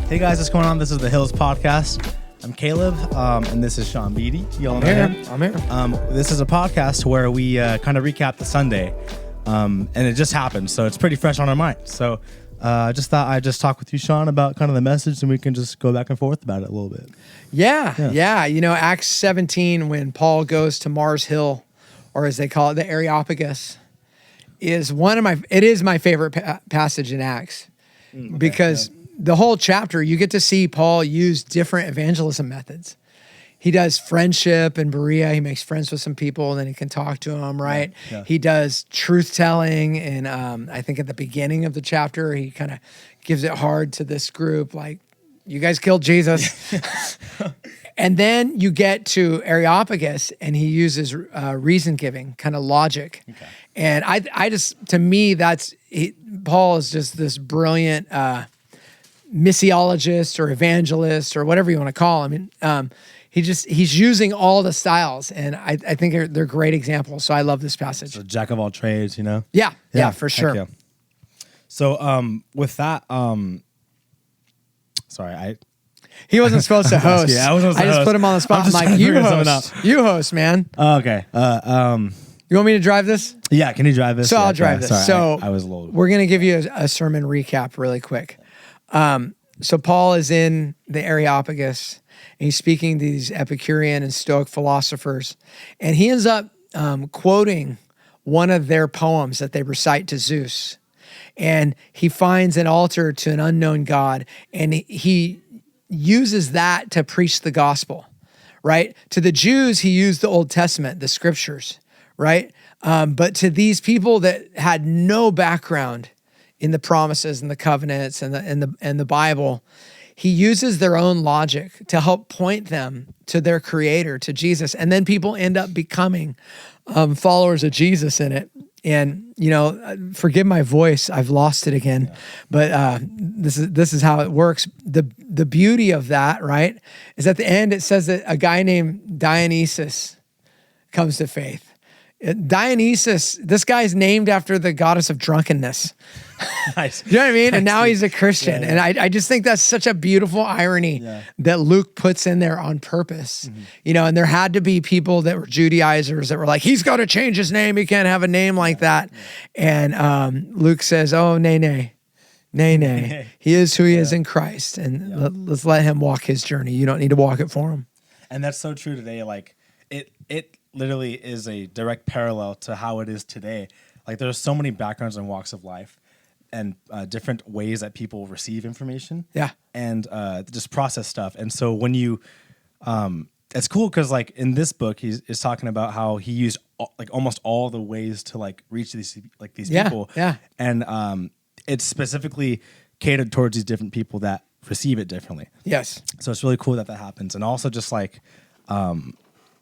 Hey guys, what's going on? This is the Hills Podcast. I'm Caleb, and this is Sean Beatty. Y'all know him. I'm here. This is a podcast where we kind of recap the Sunday, and it just happened, so it's pretty fresh on our mind. So I just thought I'd just talk with you, Sean, about kind of the message, and we can just go back and forth about it a little bit. Yeah. You know, Acts 17, when Paul goes to Mars Hill, or as they call it, the Areopagus, is my favorite passage in Acts, because the whole chapter, you get to see Paul use different evangelism methods. He does friendship in Berea. He makes friends with some people, and then he can talk to them, right? Yeah. He does truth-telling, and I think at the beginning of the chapter, he kind of gives it hard to this group, like, you guys killed Jesus. And then you get to Areopagus, and he uses reason-giving, kind of logic. Okay. And I just, to me, Paul is just this brilliant missiologist or evangelist or whatever you want to call him. He's using all the styles, and I think they're great examples. So I love this passage. So jack of all trades, you know? Yeah, for sure. Yeah. So with that, sorry, he wasn't supposed to host. Yeah, I wasn't supposed to just host. put him on the spot. I'm like, you host, man. Okay. You want me to drive this? Yeah, can you drive this? So I'll drive this. Sorry, so I was a little... We're going to give you a sermon recap really quick. So Paul is in the Areopagus, and he's speaking to these Epicurean and Stoic philosophers, and he ends up quoting one of their poems that they recite to Zeus, and he finds an altar to an unknown god, and he uses that to preach the gospel, right? To the Jews, he used the Old Testament, the scriptures, right? But to these people that had no background in the promises and the covenants and the Bible, he uses their own logic to help point them to their creator, to Jesus. And then people end up becoming followers of Jesus in it. And, you know, forgive my voice, I've lost it again. Yeah. But this is how it works. The beauty of that, right, is at the end it says that a guy named Dionysus comes to faith. Dionysus, this guy's named after the goddess of drunkenness. Nice. You know what I mean? And now he's a Christian. Yeah. And I just think that's such a beautiful irony that Luke puts in there on purpose. Mm-hmm. You know, and there had to be people that were Judaizers that were like, he's got to change his name. He can't have a name like that. Yeah. And Luke says, oh, nay. He is who he is in Christ. And let's let him walk his journey. You don't need to walk it for him. And that's so true today. Like it literally is a direct parallel to how it is today. Like there's so many backgrounds and walks of life and different ways that people receive information. Yeah. And just process stuff. And so when you, it's cool because like in this book, he's talking about how he used like almost all the ways to like reach these people. Yeah. And it's specifically catered towards these different people that receive it differently. Yes. So it's really cool that happens. And also just like,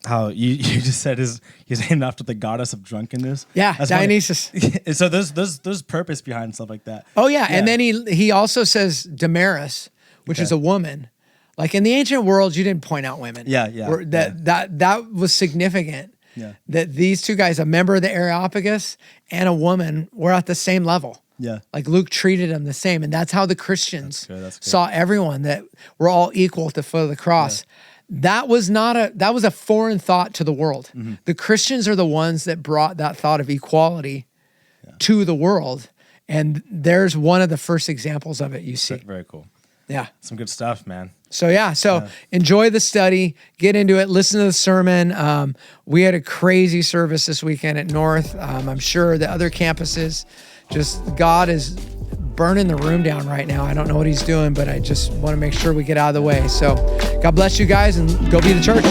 how you just said he's named after the goddess of drunkenness. Yeah, that's Dionysus. So there's purpose behind stuff like that. Oh yeah. And then he also says Damaris, which is a woman. Like in the ancient world, you didn't point out women. Yeah. That was significant. Yeah. That these two guys, a member of the Areopagus and a woman, were at the same level. Yeah. Like Luke treated them the same, and that's how the Christians saw everyone, that we're all equal at the foot of the cross. Yeah. That was a foreign thought to the world. Mm-hmm. The Christians are the ones that brought that thought of equality to the world. And there's one of the first examples of it you see. Very cool. Yeah. Some good stuff, man. So enjoy the study, get into it, listen to the sermon. We had a crazy service this weekend at North. I'm sure the other campuses, just God is burning the room down right now. I don't know what he's doing, but I just want to make sure we get out of the way. So God bless you guys, and go be the church.